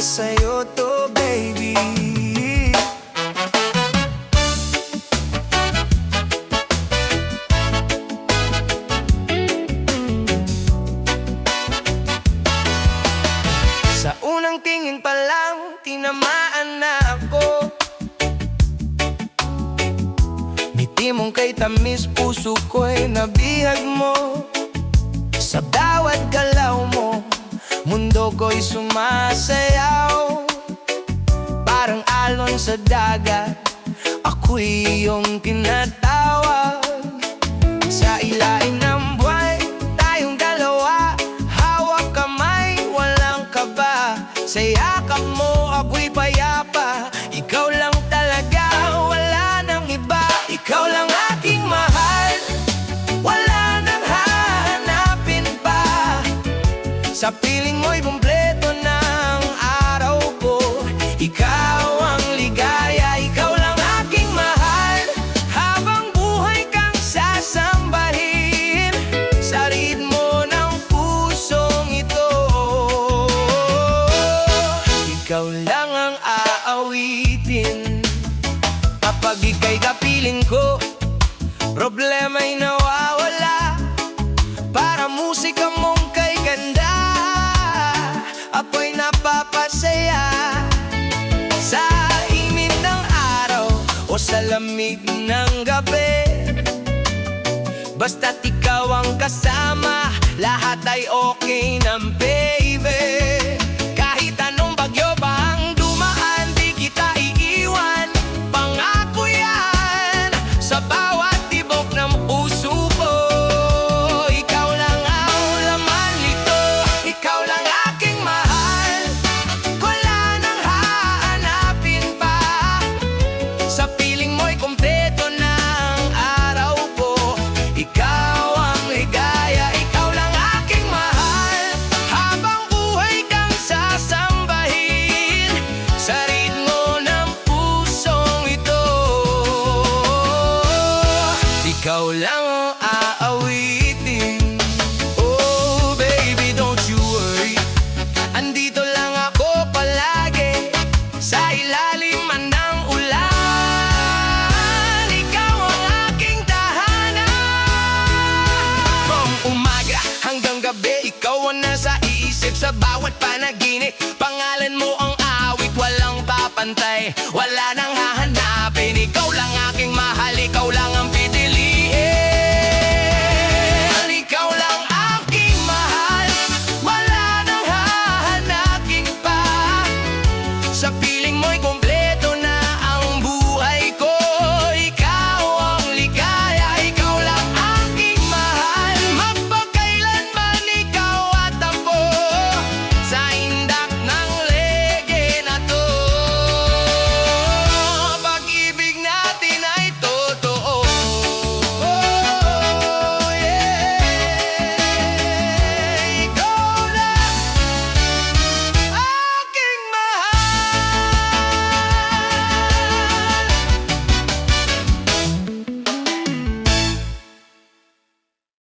sa'yo to, baby. Sa unang tingin pa lang, tinamaan na ako. Ngiti mong kay tamis, puso ko'y nabihag mo. Sa bawat galaw mo, mundo ko'y sumasayaw. Parang alon sa dagat, ako'y iyong tinatawag. Sa ilalim ng buwan, tayong dalawa, hawak kamay, walang kaba. Sa yakap mo, ako'y payapa. Ikaw lang talaga, wala nang iba. Ikaw lang aking mahal, wala nang hahanapin pa. Sa piling mo'y kumpleto ng araw ko. Ikaw ang ligaya, ikaw lang aking mahal. Habang buhay kang sasambahin sa ritmo ng pusong ito. Ikaw lang ang aawitin kapag ika'y kapiling ko. Problema'y nawawala para musika mong kay ganda. Ako'y napapasaya sa init ng araw o sa lamig ng gabi. Basta't ikaw ang kasama, lahat ay okay ng baby. Kahit anong bagyo pa ang dumaan, di kita iiwan. Pangako yan sa bawat tibok ng puso ko. Ikaw lang ang laman nito, ikaw lang aking mahal. Wala nang hahanapin pa. Sa piling mo'y kumpleto ng araw ko. Ikaw ang ligaya, ikaw lang aking mahal. Habang buhay kang sasambahin sa ritmo ng pusong ito. Ikaw lang ang aawitin. Oh baby, don't you worry, andito lang ako palagi sa ilalim man ng ulan. Ikaw ang aking tahanan. From umaga hanggang gabi, ikaw ang nasa iisip sa bawat panaginip. Pangalan mo ang awit, walang papantay. Wala na